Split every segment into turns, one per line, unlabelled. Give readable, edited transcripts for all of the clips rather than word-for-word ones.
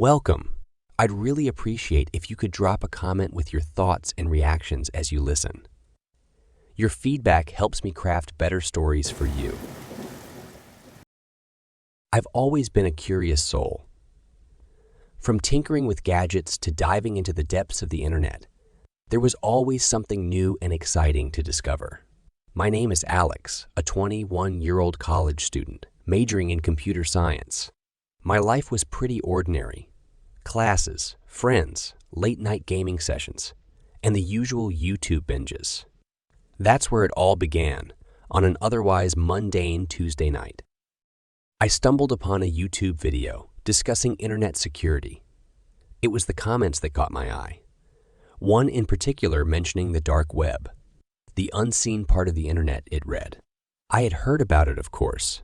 Welcome. I'd really appreciate if you could drop a comment with your thoughts and reactions as you listen. Your feedback helps me craft better stories for you. I've always been a curious soul. From tinkering with gadgets to diving into the depths of the internet, there was always something new and exciting to discover. My name is Alex, a 21-year-old college student, majoring in computer science. My life was pretty ordinary. Classes, friends, late-night gaming sessions, and the usual YouTube binges. That's where it all began, on an otherwise mundane Tuesday night. I stumbled upon a YouTube video discussing internet security. It was the comments that caught my eye. One in particular mentioning the dark web, the unseen part of the internet, it read. I had heard about it, of course,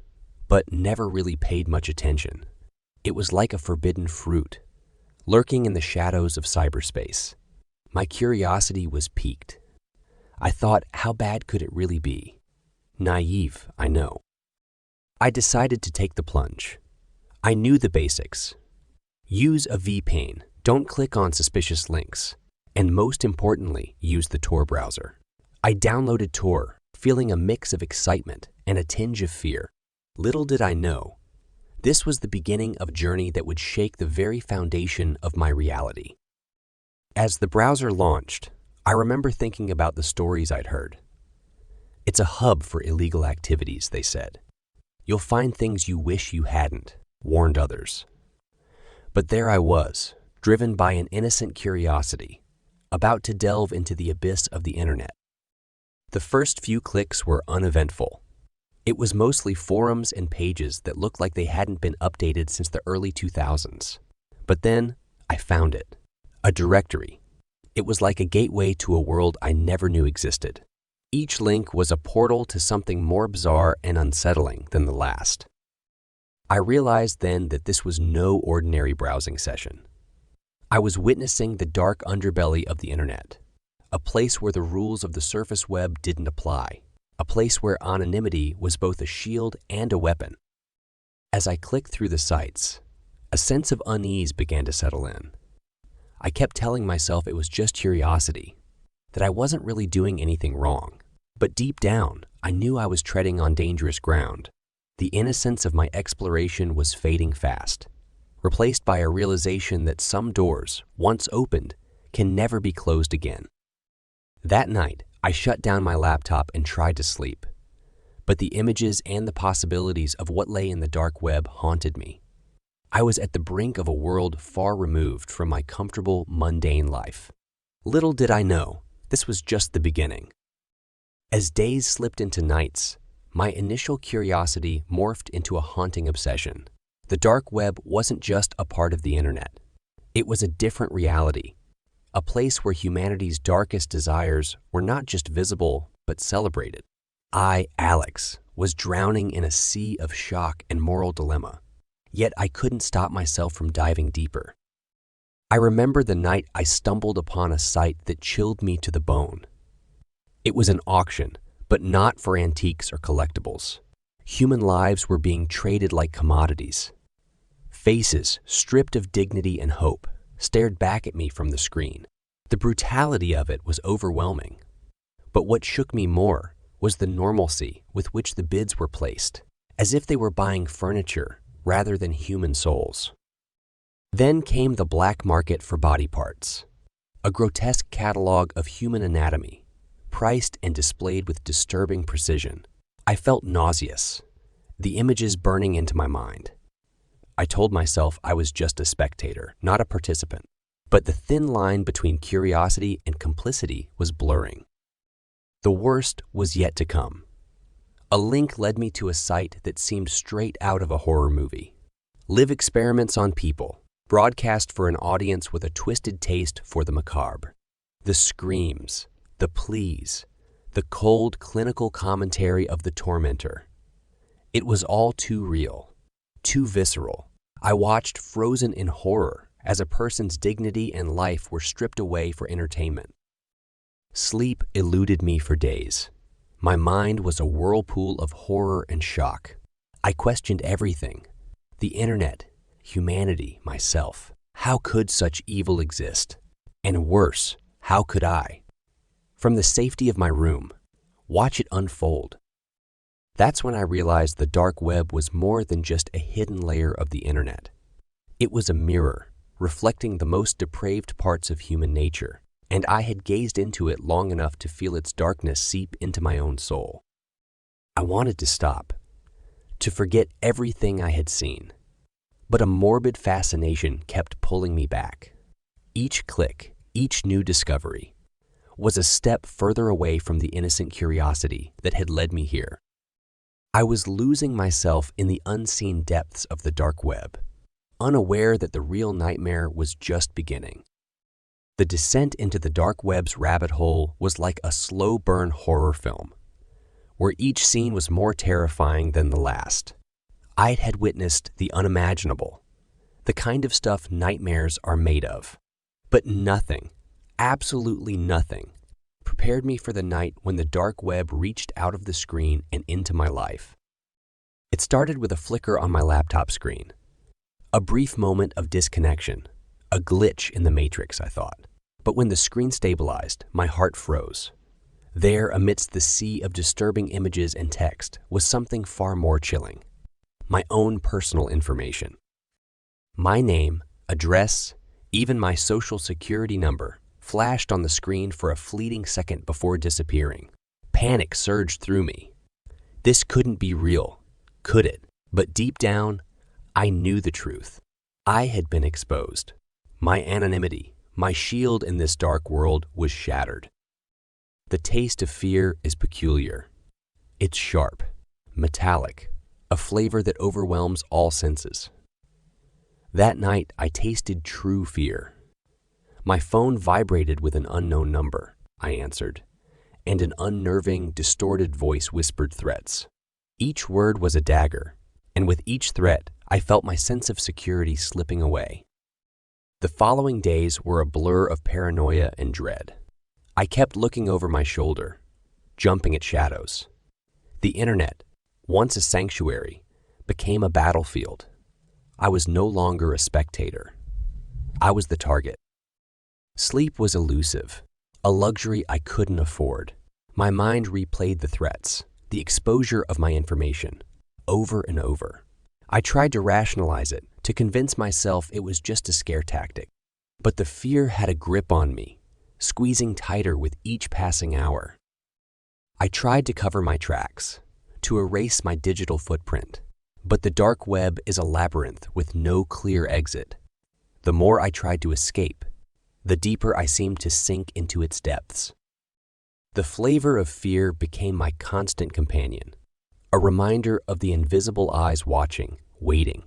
but never really paid much attention. It was like a forbidden fruit, lurking in the shadows of cyberspace. My curiosity was piqued. I thought, how bad could it really be? Naive, I know. I decided to take the plunge. I knew the basics. Use a VPN, don't click on suspicious links, and most importantly, use the Tor browser. I downloaded Tor, feeling a mix of excitement and a tinge of fear. Little did I know, this was the beginning of a journey that would shake the very foundation of my reality. As the browser launched, I remember thinking about the stories I'd heard. It's a hub for illegal activities, they said. You'll find things you wish you hadn't, warned others. But there I was, driven by an innocent curiosity, about to delve into the abyss of the internet. The first few clicks were uneventful. It was mostly forums and pages that looked like they hadn't been updated since the early 2000s. But then, I found it. A directory. It was like a gateway to a world I never knew existed. Each link was a portal to something more bizarre and unsettling than the last. I realized then that this was no ordinary browsing session. I was witnessing the dark underbelly of the internet, a place where the rules of the surface web didn't apply. A place where anonymity was both a shield and a weapon. As I clicked through the sites, a sense of unease began to settle in. I kept telling myself it was just curiosity, that I wasn't really doing anything wrong. But deep down, I knew I was treading on dangerous ground. The innocence of my exploration was fading fast, replaced by a realization that some doors, once opened, can never be closed again. That night, I shut down my laptop and tried to sleep. But the images and the possibilities of what lay in the dark web haunted me. I was at the brink of a world far removed from my comfortable, mundane life. Little did I know, this was just the beginning. As days slipped into nights, my initial curiosity morphed into a haunting obsession. The dark web wasn't just a part of the internet. It was a different reality. A place where humanity's darkest desires were not just visible, but celebrated. I, Alex, was drowning in a sea of shock and moral dilemma, yet I couldn't stop myself from diving deeper. I remember the night I stumbled upon a site that chilled me to the bone. It was an auction, but not for antiques or collectibles. Human lives were being traded like commodities. Faces, stripped of dignity and hope, stared back at me from the screen. The brutality of it was overwhelming. But what shook me more was the normalcy with which the bids were placed, as if they were buying furniture rather than human souls. Then came the black market for body parts, a grotesque catalog of human anatomy, priced and displayed with disturbing precision. I felt nauseous, the images burning into my mind. I told myself I was just a spectator, not a participant. But the thin line between curiosity and complicity was blurring. The worst was yet to come. A link led me to a site that seemed straight out of a horror movie. Live experiments on people, broadcast for an audience with a twisted taste for the macabre. The screams, the pleas, the cold clinical commentary of the tormentor. It was all too real, too visceral. I watched frozen in horror as a person's dignity and life were stripped away for entertainment. Sleep eluded me for days. My mind was a whirlpool of horror and shock. I questioned everything: the internet, humanity, myself. How could such evil exist? And worse, how could I? From the safety of my room, watch it unfold. That's when I realized the dark web was more than just a hidden layer of the internet. It was a mirror, reflecting the most depraved parts of human nature, and I had gazed into it long enough to feel its darkness seep into my own soul. I wanted to stop, to forget everything I had seen. But a morbid fascination kept pulling me back. Each click, each new discovery, was a step further away from the innocent curiosity that had led me here. I was losing myself in the unseen depths of the dark web, unaware that the real nightmare was just beginning. The descent into the dark web's rabbit hole was like a slow-burn horror film, where each scene was more terrifying than the last. I had witnessed the unimaginable, the kind of stuff nightmares are made of. But nothing, absolutely nothing, prepared me for the night when the dark web reached out of the screen and into my life. It started with a flicker on my laptop screen. A brief moment of disconnection, a glitch in the matrix, I thought. But when the screen stabilized, my heart froze. There, amidst the sea of disturbing images and text, was something far more chilling. My own personal information. My name, address, even my social security number flashed on the screen for a fleeting second before disappearing. Panic surged through me. This couldn't be real, could it? But deep down, I knew the truth. I had been exposed. My anonymity, my shield in this dark world was shattered. The taste of fear is peculiar. It's sharp, metallic, a flavor that overwhelms all senses. That night, I tasted true fear. My phone vibrated with an unknown number, I answered, and an unnerving, distorted voice whispered threats. Each word was a dagger, and with each threat, I felt my sense of security slipping away. The following days were a blur of paranoia and dread. I kept looking over my shoulder, jumping at shadows. The internet, once a sanctuary, became a battlefield. I was no longer a spectator. I was the target. Sleep was elusive, a luxury I couldn't afford. My mind replayed the threats, the exposure of my information, over and over. I tried to rationalize it, to convince myself it was just a scare tactic. But the fear had a grip on me, squeezing tighter with each passing hour. I tried to cover my tracks, to erase my digital footprint. But the dark web is a labyrinth with no clear exit. The more I tried to escape, the deeper I seemed to sink into its depths. The flavor of fear became my constant companion, a reminder of the invisible eyes watching, waiting.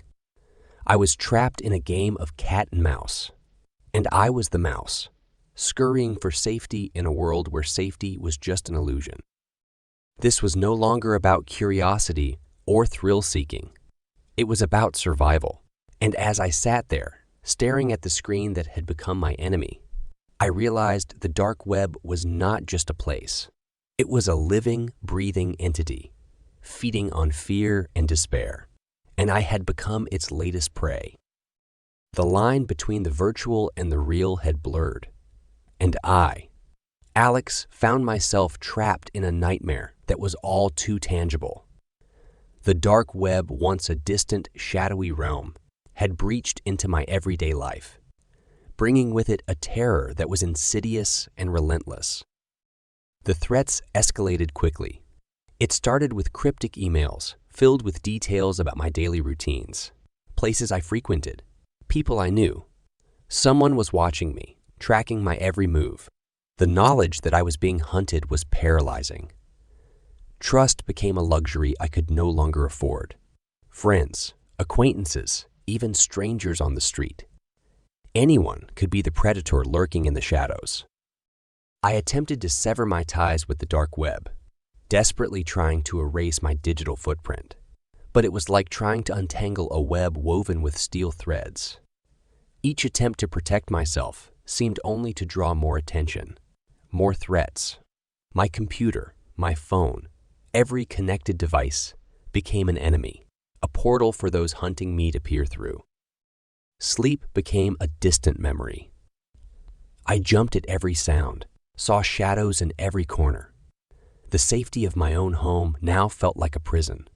I was trapped in a game of cat and mouse, and I was the mouse, scurrying for safety in a world where safety was just an illusion. This was no longer about curiosity or thrill-seeking. It was about survival. And as I sat there, staring at the screen that had become my enemy, I realized the dark web was not just a place. It was a living, breathing entity, feeding on fear and despair. And I had become its latest prey. The line between the virtual and the real had blurred. And I, Alex, found myself trapped in a nightmare that was all too tangible. The dark web, once a distant, shadowy realm, had breached into my everyday life, bringing with it a terror that was insidious and relentless. The threats escalated quickly. It started with cryptic emails filled with details about my daily routines, places I frequented, people I knew. Someone was watching me, tracking my every move. The knowledge that I was being hunted was paralyzing. Trust became a luxury I could no longer afford. Friends, acquaintances, even strangers on the street. Anyone could be the predator lurking in the shadows. I attempted to sever my ties with the dark web, desperately trying to erase my digital footprint. But it was like trying to untangle a web woven with steel threads. Each attempt to protect myself seemed only to draw more attention, more threats. My computer, my phone, every connected device became an enemy, a portal for those hunting me to peer through. Sleep became a distant memory. I jumped at every sound, saw shadows in every corner. The safety of my own home now felt like a prison.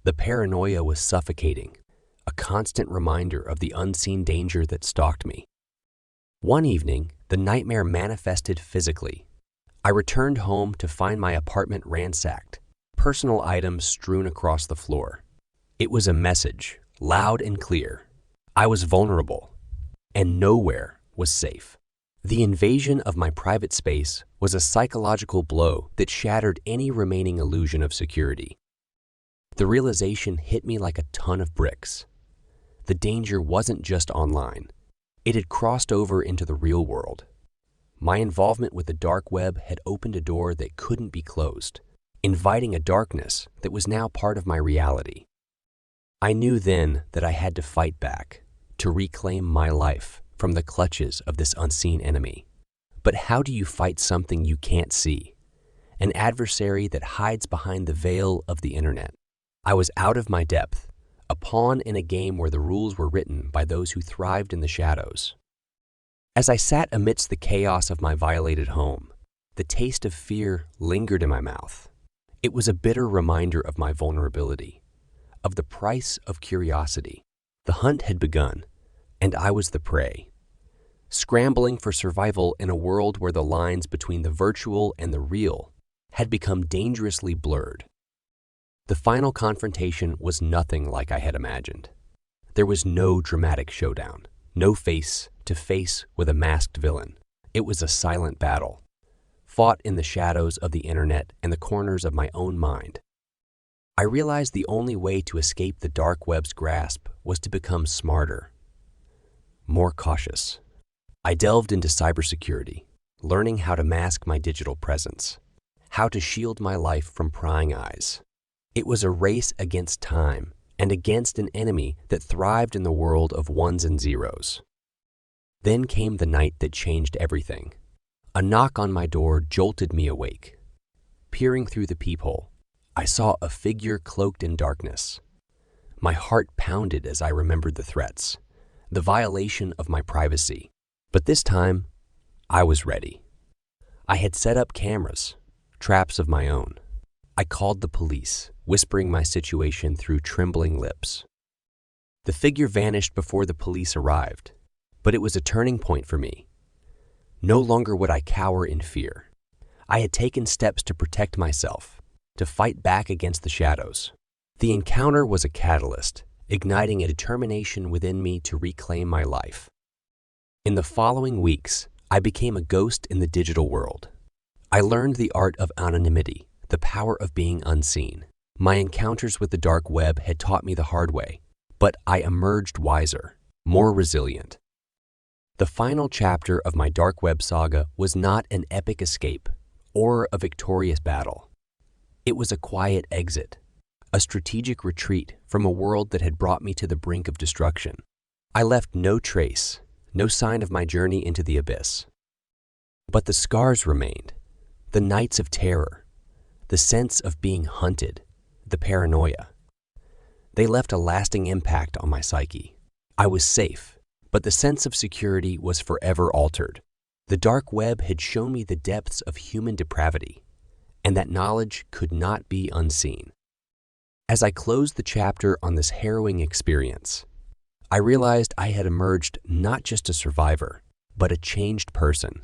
The paranoia was suffocating, a constant reminder of the unseen danger that stalked me. One evening, the nightmare manifested physically. I returned home to find my apartment ransacked, personal items strewn across the floor. It was a message, loud and clear. I was vulnerable, and nowhere was safe. The invasion of my private space was a psychological blow that shattered any remaining illusion of security. The realization hit me like a ton of bricks. The danger wasn't just online. It had crossed over into the real world. My involvement with the dark web had opened a door that couldn't be closed, inviting a darkness that was now part of my reality. I knew then that I had to fight back, to reclaim my life from the clutches of this unseen enemy. But how do you fight something you can't see? An adversary that hides behind the veil of the internet. I was out of my depth, a pawn in a game where the rules were written by those who thrived in the shadows. As I sat amidst the chaos of my violated home, the taste of fear lingered in my mouth. It was a bitter reminder of my vulnerability, of the price of curiosity. The hunt had begun, and I was the prey, scrambling for survival in a world where the lines between the virtual and the real had become dangerously blurred. The final confrontation was nothing like I had imagined. There was no dramatic showdown, no face-to-face with a masked villain. It was a silent battle, fought in the shadows of the internet and the corners of my own mind. I realized the only way to escape the dark web's grasp was to become smarter, more cautious. I delved into cybersecurity, learning how to mask my digital presence, how to shield my life from prying eyes. It was a race against time and against an enemy that thrived in the world of ones and zeros. Then came the night that changed everything. A knock on my door jolted me awake. Peering through the peephole, I saw a figure cloaked in darkness. My heart pounded as I remembered the threats, the violation of my privacy. But this time, I was ready. I had set up cameras, traps of my own. I called the police, whispering my situation through trembling lips. The figure vanished before the police arrived, but it was a turning point for me. No longer would I cower in fear. I had taken steps to protect myself, to fight back against the shadows. The encounter was a catalyst, igniting a determination within me to reclaim my life. In the following weeks, I became a ghost in the digital world. I learned the art of anonymity, the power of being unseen. My encounters with the dark web had taught me the hard way, but I emerged wiser, more resilient. The final chapter of my dark web saga was not an epic escape or a victorious battle. It was a quiet exit, a strategic retreat from a world that had brought me to the brink of destruction. I left no trace, no sign of my journey into the abyss. But the scars remained, the nights of terror, the sense of being hunted, the paranoia. They left a lasting impact on my psyche. I was safe, but the sense of security was forever altered. The dark web had shown me the depths of human depravity, and that knowledge could not be unseen. As I closed the chapter on this harrowing experience, I realized I had emerged not just a survivor, but a changed person.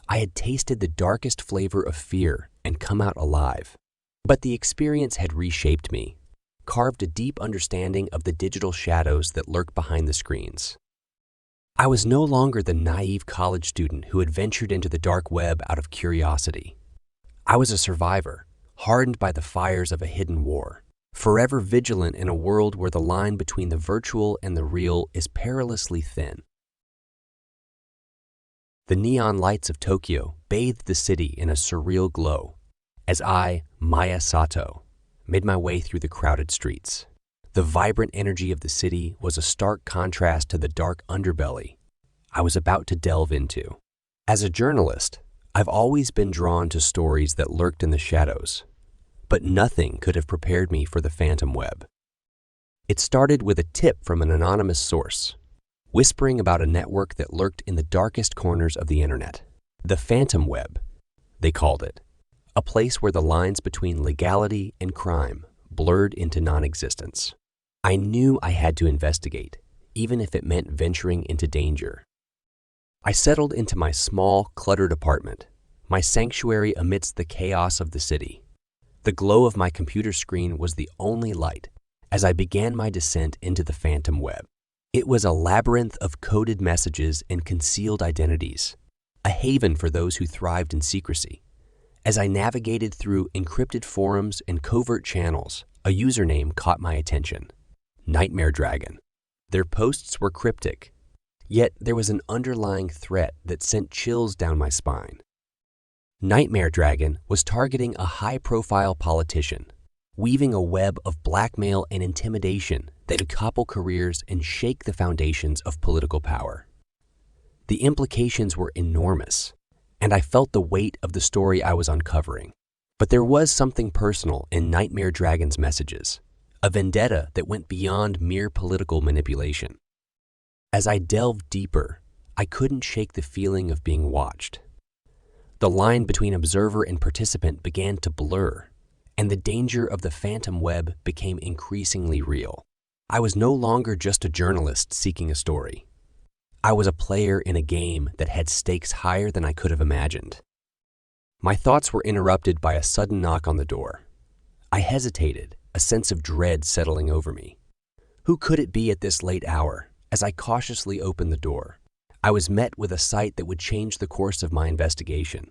I had tasted the darkest flavor of fear and come out alive. But the experience had reshaped me, carved a deep understanding of the digital shadows that lurk behind the screens. I was no longer the naive college student who had ventured into the dark web out of curiosity. I was a survivor, hardened by the fires of a hidden war, forever vigilant in a world where the line between the virtual and the real is perilously thin. The neon lights of Tokyo bathed the city in a surreal glow as I, Maya Sato, made my way through the crowded streets. The vibrant energy of the city was a stark contrast to the dark underbelly I was about to delve into. As a journalist, I've always been drawn to stories that lurked in the shadows, but nothing could have prepared me for the phantom web. It started with a tip from an anonymous source, whispering about a network that lurked in the darkest corners of the internet. The Phantom Web, they called it, a place where the lines between legality and crime blurred into non-existence. I knew I had to investigate, even if it meant venturing into danger. I settled into my small, cluttered apartment, my sanctuary amidst the chaos of the city. The glow of my computer screen was the only light as I began my descent into the Phantom Web. It was a labyrinth of coded messages and concealed identities, a haven for those who thrived in secrecy. As I navigated through encrypted forums and covert channels, a username caught my attention: Nightmare Dragon. Their posts were cryptic, yet there was an underlying threat that sent chills down my spine. Nightmare Dragon was targeting a high-profile politician, weaving a web of blackmail and intimidation that would topple careers and shake the foundations of political power. The implications were enormous, and I felt the weight of the story I was uncovering. But there was something personal in Nightmare Dragon's messages, a vendetta that went beyond mere political manipulation. As I delved deeper, I couldn't shake the feeling of being watched. The line between observer and participant began to blur, and the danger of the Phantom Web became increasingly real. I was no longer just a journalist seeking a story. I was a player in a game that had stakes higher than I could have imagined. My thoughts were interrupted by a sudden knock on the door. I hesitated, a sense of dread settling over me. Who could it be at this late hour? As I cautiously opened the door, I was met with a sight that would change the course of my investigation.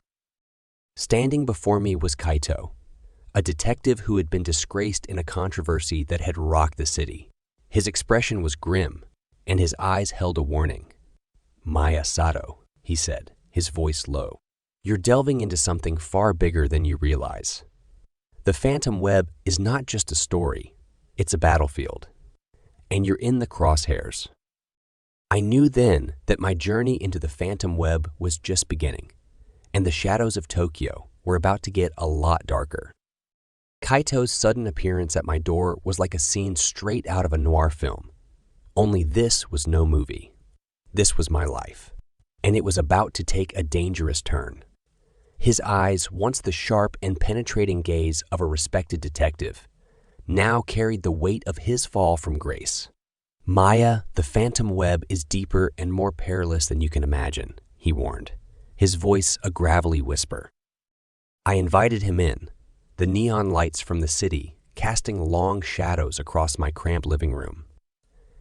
Standing before me was Kaito, a detective who had been disgraced in a controversy that had rocked the city. His expression was grim, and his eyes held a warning. "Maya Sato," he said, his voice low. "You're delving into something far bigger than you realize. The Phantom Web is not just a story, it's a battlefield, and you're in the crosshairs." I knew then that my journey into the Phantom Web was just beginning, and the shadows of Tokyo were about to get a lot darker. Kaito's sudden appearance at my door was like a scene straight out of a noir film. Only this was no movie. This was my life, and it was about to take a dangerous turn. His eyes, once the sharp and penetrating gaze of a respected detective, now carried the weight of his fall from grace. "Maya, the Phantom Web is deeper and more perilous than you can imagine," he warned, his voice a gravelly whisper. I invited him in, the neon lights from the city casting long shadows across my cramped living room.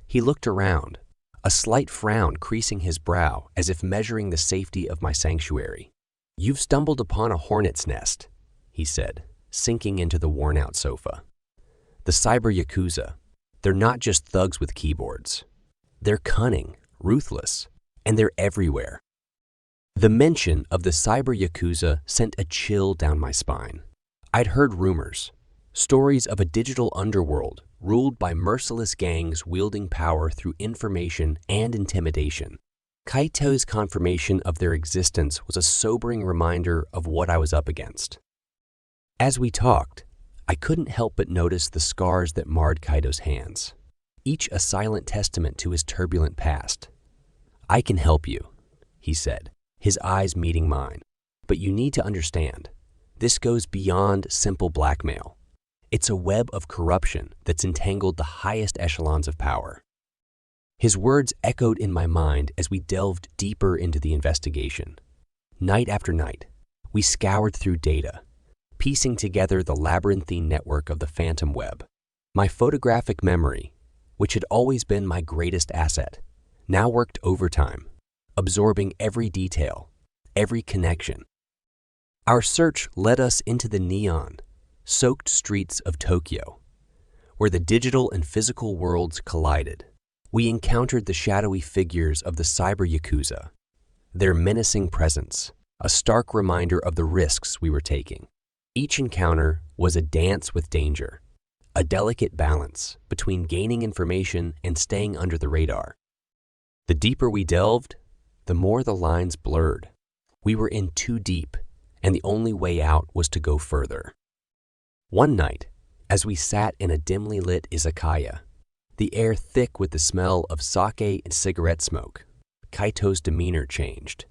He looked around, a slight frown creasing his brow as if measuring the safety of my sanctuary. "You've stumbled upon a hornet's nest," he said, sinking into the worn-out sofa. "The cyber yakuza, they're not just thugs with keyboards. They're cunning, ruthless, and they're everywhere." The mention of the cyber yakuza sent a chill down my spine. I'd heard rumors, stories of a digital underworld ruled by merciless gangs wielding power through information and intimidation. Kaito's confirmation of their existence was a sobering reminder of what I was up against. As we talked, I couldn't help but notice the scars that marred Kaito's hands, each a silent testament to his turbulent past. "I can help you," he said, his eyes meeting mine. "But you need to understand, this goes beyond simple blackmail. It's a web of corruption that's entangled the highest echelons of power." His words echoed in my mind as we delved deeper into the investigation. Night after night, we scoured through data, piecing together the labyrinthine network of the Phantom Web. My photographic memory, which had always been my greatest asset, now worked overtime, absorbing every detail, every connection. Our search led us into the neon-soaked streets of Tokyo, where the digital and physical worlds collided. We encountered the shadowy figures of the cyber yakuza, their menacing presence, a stark reminder of the risks we were taking. Each encounter was a dance with danger, a delicate balance between gaining information and staying under the radar. The deeper we delved, the more the lines blurred. We were in too deep, and the only way out was to go further. One night, as we sat in a dimly lit izakaya, the air thick with the smell of sake and cigarette smoke. Kaito's demeanor changed.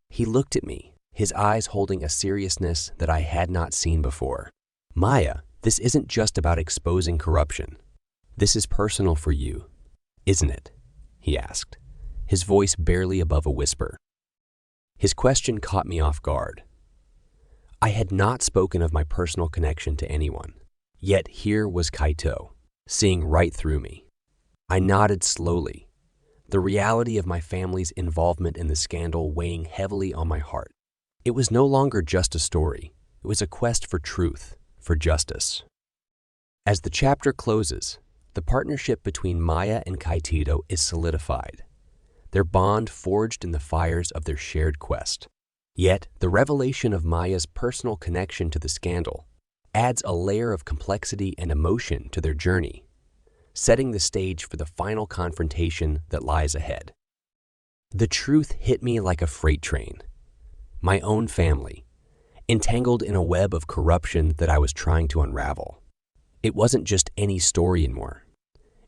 He looked at me, his eyes holding a seriousness that I had not seen before. Maya, this isn't just about exposing corruption. This is personal for you, isn't it? He asked, his voice barely above a whisper. His question caught me off guard. I had not spoken of my personal connection to anyone, yet here was Kaito, seeing right through me. I nodded slowly, the reality of my family's involvement in the scandal weighing heavily on my heart. It was no longer just a story, it was a quest for truth, for justice. As the chapter closes, the partnership between Maya and Kaito is solidified, their bond forged in the fires of their shared quest. Yet, the revelation of Maya's personal connection to the scandal adds a layer of complexity and emotion to their journey, setting the stage for the final confrontation that lies ahead. The truth hit me like a freight train. My own family, entangled in a web of corruption that I was trying to unravel. It wasn't just any story anymore.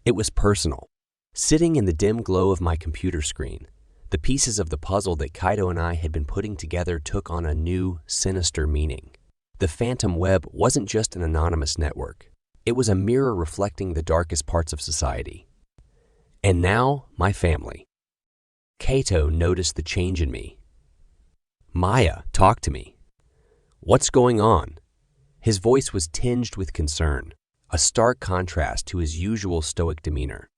It was personal. Sitting in the dim glow of my computer screen, the pieces of the puzzle that Kaito and I had been putting together took on a new, sinister meaning. The phantom web wasn't just an anonymous network. It was a mirror reflecting the darkest parts of society. And now, my family. Kaito noticed the change in me. Maya, talk to me. What's going on? His voice was tinged with concern, a stark contrast to his usual stoic demeanor.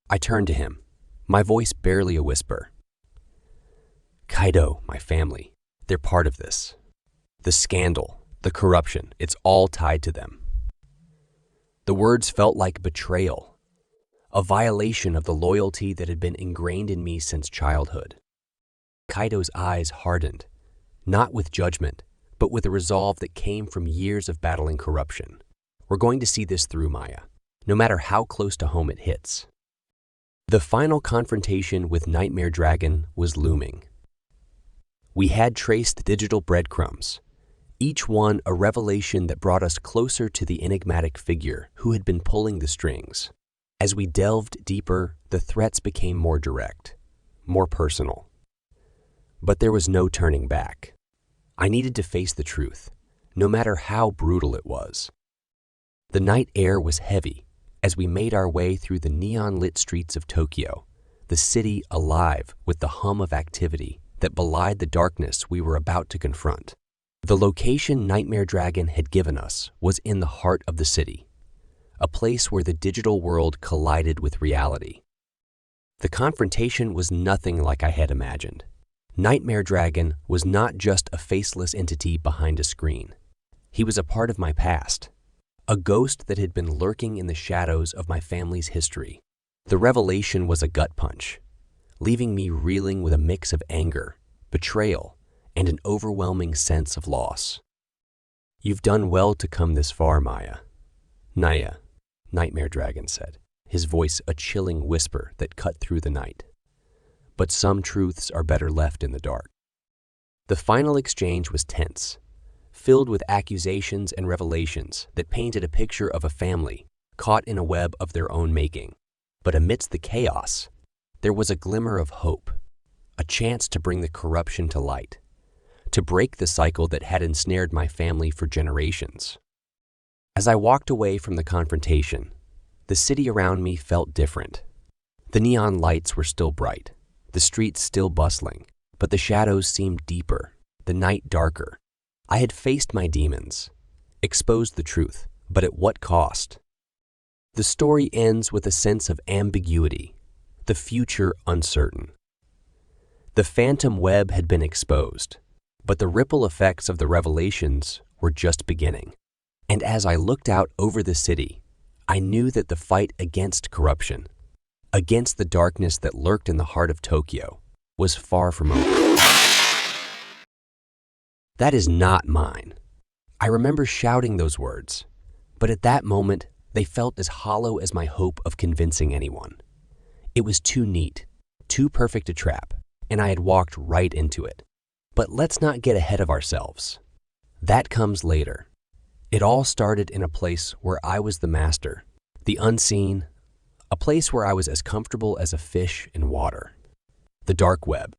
I turned to him, my voice barely a whisper. Kaito, my family, they're part of this. The scandal, the corruption, it's all tied to them. The words felt like betrayal, a violation of the loyalty that had been ingrained in me since childhood. Kaito's eyes hardened, not with judgment, but with a resolve that came from years of battling corruption. We're going to see this through, Maya, no matter how close to home it hits. The final confrontation with Nightmare Dragon was looming. We had traced digital breadcrumbs, each one a revelation that brought us closer to the enigmatic figure who had been pulling the strings. As we delved deeper, the threats became more direct, more personal. But there was no turning back. I needed to face the truth, no matter how brutal it was. The night air was heavy as we made our way through the neon-lit streets of Tokyo, the city alive with the hum of activity that belied the darkness we were about to confront. The location Nightmare Dragon had given us was in the heart of the city, a place where the digital world collided with reality. The confrontation was nothing like I had imagined. Nightmare Dragon was not just a faceless entity behind a screen. He was a part of my past, a ghost that had been lurking in the shadows of my family's history. The revelation was a gut punch, leaving me reeling with a mix of anger, betrayal, and an overwhelming sense of loss. You've done well to come this far, Maya. Naya, Nightmare Dragon said, his voice a chilling whisper that cut through the night. But some truths are better left in the dark. The final exchange was tense, filled with accusations and revelations that painted a picture of a family caught in a web of their own making. But amidst the chaos, there was a glimmer of hope, a chance to bring the corruption to light, to break the cycle that had ensnared my family for generations. As I walked away from the confrontation, the city around me felt different. The neon lights were still bright, the streets still bustling, but the shadows seemed deeper, the night darker. I had faced my demons, exposed the truth, but at what cost? The story ends with a sense of ambiguity, the future uncertain. The phantom web had been exposed, but the ripple effects of the revelations were just beginning. And as I looked out over the city, I knew that the fight against corruption, against the darkness that lurked in the heart of Tokyo, was far from over. That is not mine. I remember shouting those words, but at that moment, they felt as hollow as my hope of convincing anyone. It was too neat, too perfect a trap, and I had walked right into it. But let's not get ahead of ourselves. That comes later. It all started in a place where I was the master, the unseen, a place where I was as comfortable as a fish in water. The dark web.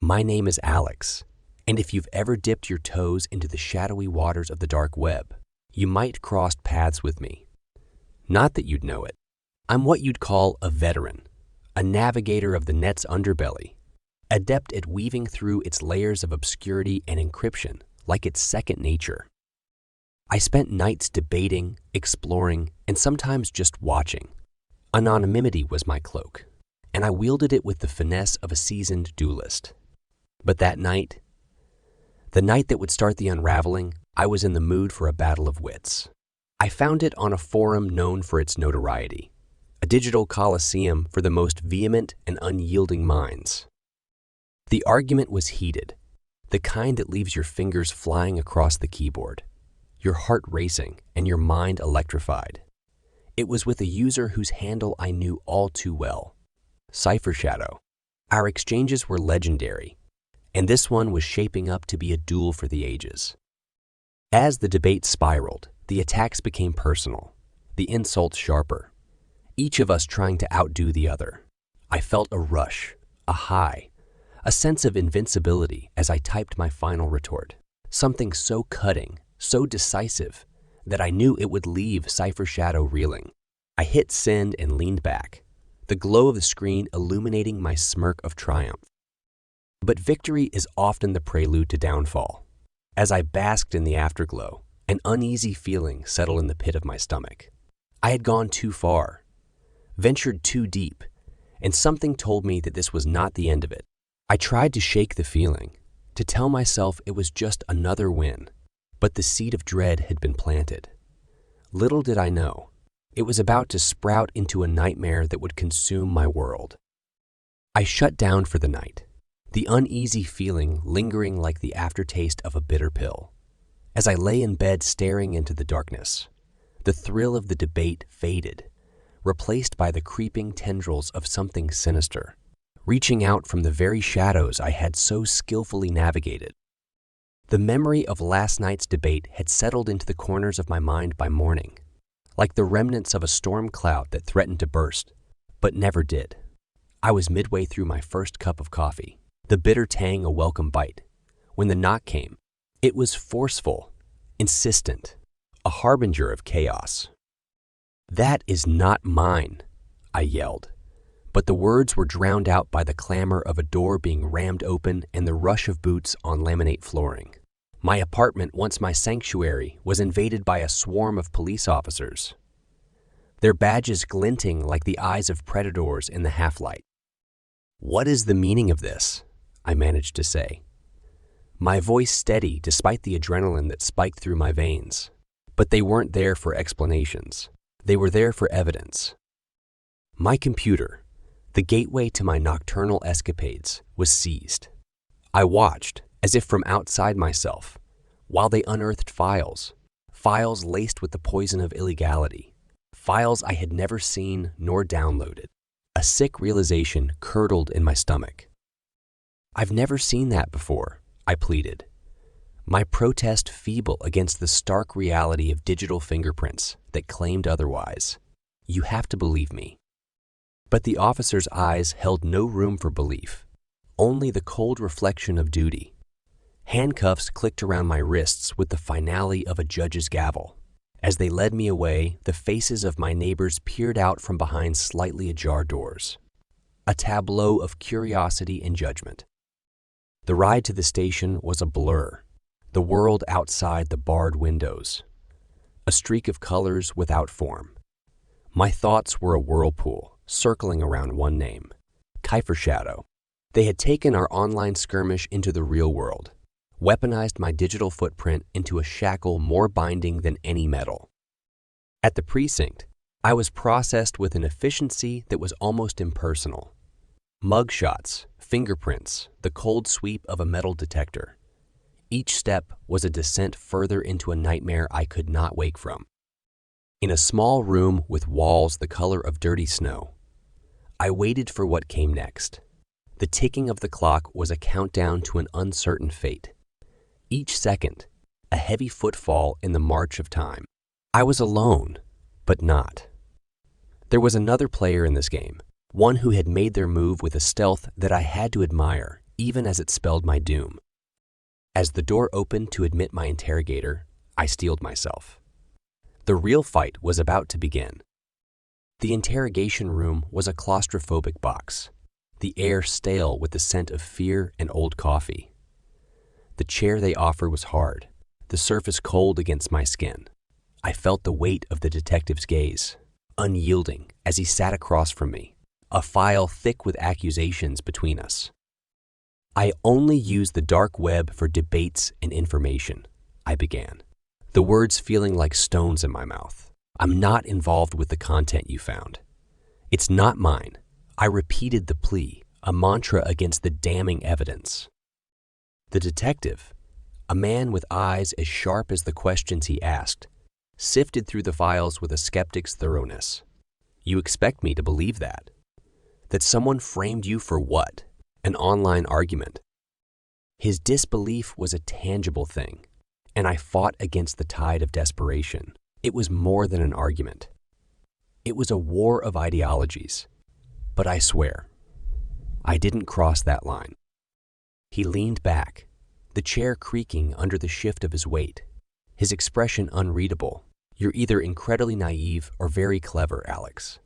My name is Alex, and if you've ever dipped your toes into the shadowy waters of the dark web, you might cross paths with me. Not that you'd know it. I'm what you'd call a veteran, a navigator of the net's underbelly, adept at weaving through its layers of obscurity and encryption like it's second nature. I spent nights debating, exploring, and sometimes just watching. Anonymity was my cloak, and I wielded it with the finesse of a seasoned duelist. But that night, the night that would start the unraveling, I was in the mood for a battle of wits. I found it on a forum known for its notoriety, a digital coliseum for the most vehement and unyielding minds. The argument was heated, the kind that leaves your fingers flying across the keyboard, your heart racing, and your mind electrified. It was with a user whose handle I knew all too well, CipherShadow. Our exchanges were legendary, and this one was shaping up to be a duel for the ages. As the debate spiraled, the attacks became personal, the insults sharper, each of us trying to outdo the other. I felt a rush, a high, a sense of invincibility as I typed my final retort, something so cutting, so decisive, that I knew it would leave CipherShadow reeling. I hit send and leaned back, the glow of the screen illuminating my smirk of triumph. But victory is often the prelude to downfall. As I basked in the afterglow, an uneasy feeling settled in the pit of my stomach. I had gone too far, ventured too deep, and something told me that this was not the end of it. I tried to shake the feeling, to tell myself it was just another win, but the seed of dread had been planted. Little did I know, it was about to sprout into a nightmare that would consume my world. I shut down for the night, the uneasy feeling lingering like the aftertaste of a bitter pill. As I lay in bed staring into the darkness, the thrill of the debate faded, replaced by the creeping tendrils of something sinister, reaching out from the very shadows I had so skillfully navigated. The memory of last night's debate had settled into the corners of my mind by morning, like the remnants of a storm cloud that threatened to burst, but never did. I was midway through my first cup of coffee, the bitter tang a welcome bite, when the knock came. It was forceful, insistent, a harbinger of chaos. "That is not mine," I yelled, but the words were drowned out by the clamor of a door being rammed open and the rush of boots on laminate flooring. My apartment, once my sanctuary, was invaded by a swarm of police officers, their badges glinting like the eyes of predators in the half-light. "What is the meaning of this?" I managed to say, my voice steady despite the adrenaline that spiked through my veins. But they weren't there for explanations. They were there for evidence. My computer, the gateway to my nocturnal escapades, was seized. I watched, as if from outside myself, while they unearthed files laced with the poison of illegality, files I had never seen nor downloaded. A sick realization curdled in my stomach. "I've never seen that before," I pleaded, my protest feeble against the stark reality of digital fingerprints that claimed otherwise. "You have to believe me." But the officer's eyes held no room for belief, only the cold reflection of duty. Handcuffs clicked around my wrists with the finality of a judge's gavel. As they led me away, the faces of my neighbors peered out from behind slightly ajar doors, a tableau of curiosity and judgment. The ride to the station was a blur, the world outside the barred windows, a streak of colors without form. My thoughts were a whirlpool, circling around one name, CipherShadow. They had taken our online skirmish into the real world, weaponized my digital footprint into a shackle more binding than any metal. At the precinct, I was processed with an efficiency that was almost impersonal. Mugshots, fingerprints, the cold sweep of a metal detector. Each step was a descent further into a nightmare I could not wake from. In a small room with walls the color of dirty snow, I waited for what came next. The ticking of the clock was a countdown to an uncertain fate. Each second, a heavy footfall in the march of time. I was alone, but not. There was another player in this game, one who had made their move with a stealth that I had to admire, even as it spelled my doom. As the door opened to admit my interrogator, I steeled myself. The real fight was about to begin. The interrogation room was a claustrophobic box, the air stale with the scent of fear and old coffee. The chair they offered was hard, the surface cold against my skin. I felt the weight of the detective's gaze, unyielding as he sat across from me, a file thick with accusations between us. I only use the dark web for debates and information, I began, the words feeling like stones in my mouth. I'm not involved with the content you found. It's not mine. I repeated the plea, a mantra against the damning evidence. The detective, a man with eyes as sharp as the questions he asked, sifted through the files with a skeptic's thoroughness. You expect me to believe that? That someone framed you for what? An online argument. His disbelief was a tangible thing, and I fought against the tide of desperation. It was more than an argument. It was a war of ideologies. But I swear, I didn't cross that line. He leaned back, the chair creaking under the shift of his weight, his expression unreadable. You're either incredibly naive or very clever, Alex.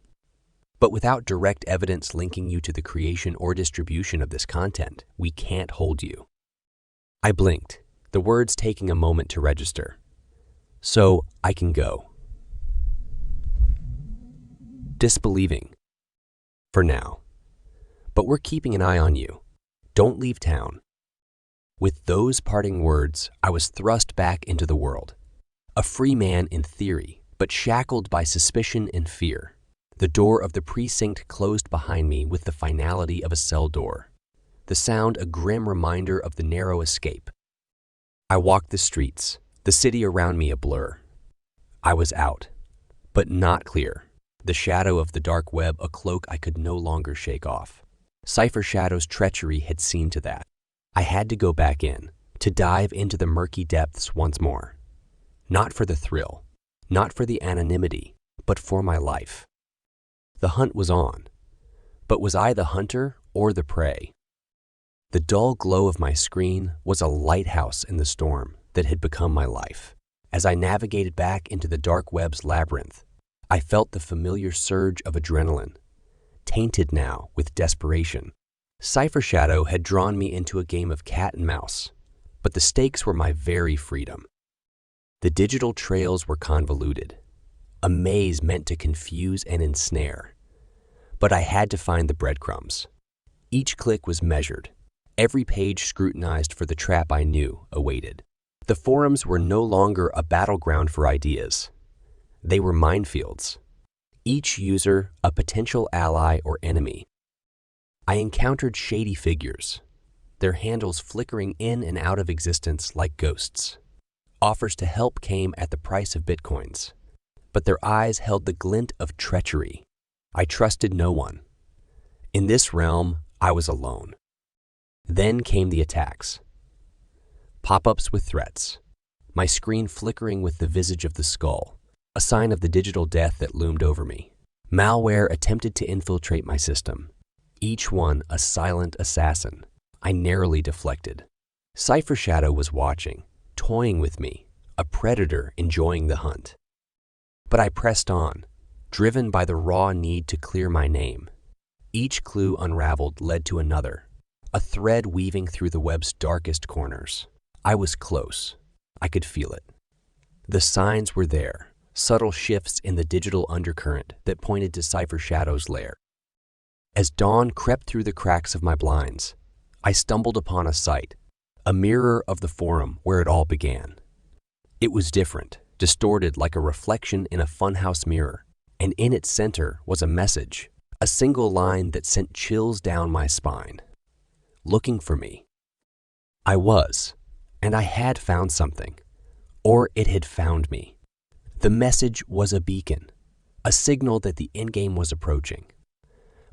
But without direct evidence linking you to the creation or distribution of this content, we can't hold you. I blinked, the words taking a moment to register. So I can go. Disbelieving. For now. But we're keeping an eye on you. Don't leave town. With those parting words, I was thrust back into the world. A free man in theory, but shackled by suspicion and fear. The door of the precinct closed behind me with the finality of a cell door. The sound a grim reminder of the narrow escape. I walked the streets, the city around me a blur. I was out, but not clear. The shadow of the dark web a cloak I could no longer shake off. CipherShadow's treachery had seen to that. I had to go back in, to dive into the murky depths once more. Not for the thrill, not for the anonymity, but for my life. The hunt was on, but was I the hunter or the prey? The dull glow of my screen was a lighthouse in the storm that had become my life. As I navigated back into the dark web's labyrinth, I felt the familiar surge of adrenaline, tainted now with desperation. CipherShadow had drawn me into a game of cat and mouse, but the stakes were my very freedom. The digital trails were convoluted, a maze meant to confuse and ensnare. But I had to find the breadcrumbs. Each click was measured, every page scrutinized for the trap I knew awaited. The forums were no longer a battleground for ideas. They were minefields, each user a potential ally or enemy. I encountered shady figures, their handles flickering in and out of existence like ghosts. Offers to help came at the price of bitcoins, but their eyes held the glint of treachery. I trusted no one. In this realm, I was alone. Then came the attacks. Pop-ups with threats, my screen flickering with the visage of the skull, a sign of the digital death that loomed over me. Malware attempted to infiltrate my system, each one a silent assassin. I narrowly deflected. CipherShadow was watching, toying with me, a predator enjoying the hunt. But I pressed on, driven by the raw need to clear my name. Each clue unraveled led to another, a thread weaving through the web's darkest corners. I was close. I could feel it. The signs were there, subtle shifts in the digital undercurrent that pointed to CipherShadow's lair. As dawn crept through the cracks of my blinds, I stumbled upon a site, a mirror of the forum where it all began. It was different, distorted like a reflection in a funhouse mirror, and in its center was a message, a single line that sent chills down my spine. Looking for me. I was, and I had found something, or it had found me. The message was a beacon, a signal that the endgame was approaching.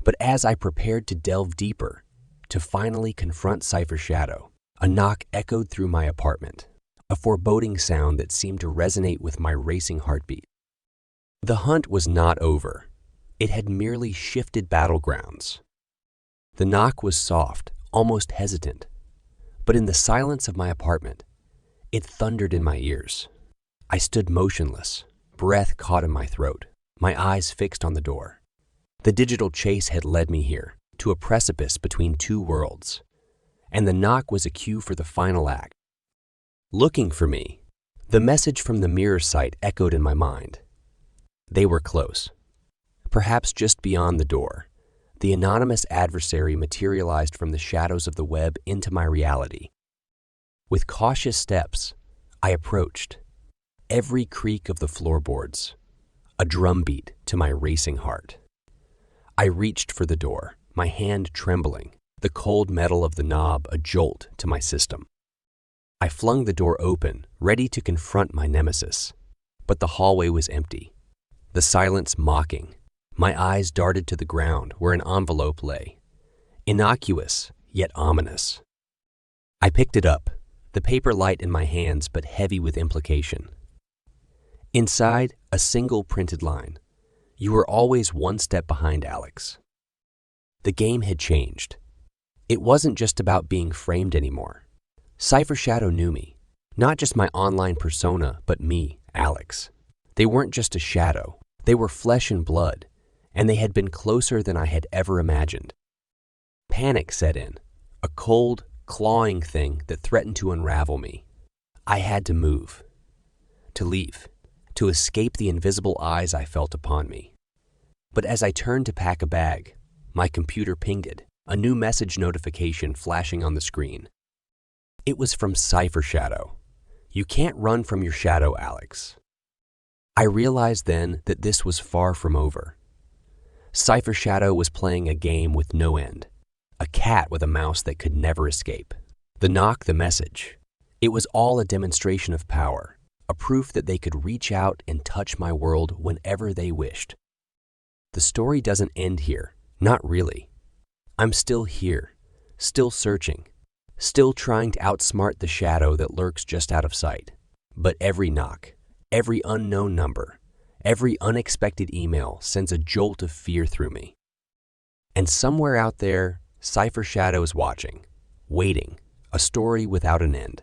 But as I prepared to delve deeper, to finally confront CipherShadow, a knock echoed through my apartment, a foreboding sound that seemed to resonate with my racing heartbeat. The hunt was not over. It had merely shifted battlegrounds. The knock was soft, almost hesitant, but in the silence of my apartment, it thundered in my ears. I stood motionless, breath caught in my throat, my eyes fixed on the door. The digital chase had led me here, to a precipice between two worlds, and the knock was a cue for the final act. Looking for me, the message from the mirror site echoed in my mind. They were close. Perhaps just beyond the door, the anonymous adversary materialized from the shadows of the web into my reality. With cautious steps, I approached, every creak of the floorboards, a drumbeat to my racing heart. I reached for the door, my hand trembling, the cold metal of the knob a jolt to my system. I flung the door open, ready to confront my nemesis, but the hallway was empty, the silence mocking. My eyes darted to the ground where an envelope lay, innocuous yet ominous. I picked it up, the paper light in my hands but heavy with implication. Inside, a single printed line. You were always one step behind Alex. The game had changed. It wasn't just about being framed anymore. CipherShadow knew me, not just my online persona, but me, Alex. They weren't just a shadow. They were flesh and blood, and they had been closer than I had ever imagined. Panic set in, a cold, clawing thing that threatened to unravel me. I had to move, to leave, to escape the invisible eyes I felt upon me. But as I turned to pack a bag, my computer pinged, a new message notification flashing on the screen. It was from CipherShadow. You can't run from your shadow, Alex. I realized then that this was far from over. CipherShadow was playing a game with no end, a cat with a mouse that could never escape. The knock, the message. It was all a demonstration of power, a proof that they could reach out and touch my world whenever they wished. The story doesn't end here, not really. I'm still here, still searching, still trying to outsmart the shadow that lurks just out of sight. But every knock, every unknown number, every unexpected email sends a jolt of fear through me. And somewhere out there, CipherShadow is watching, waiting, a story without an end.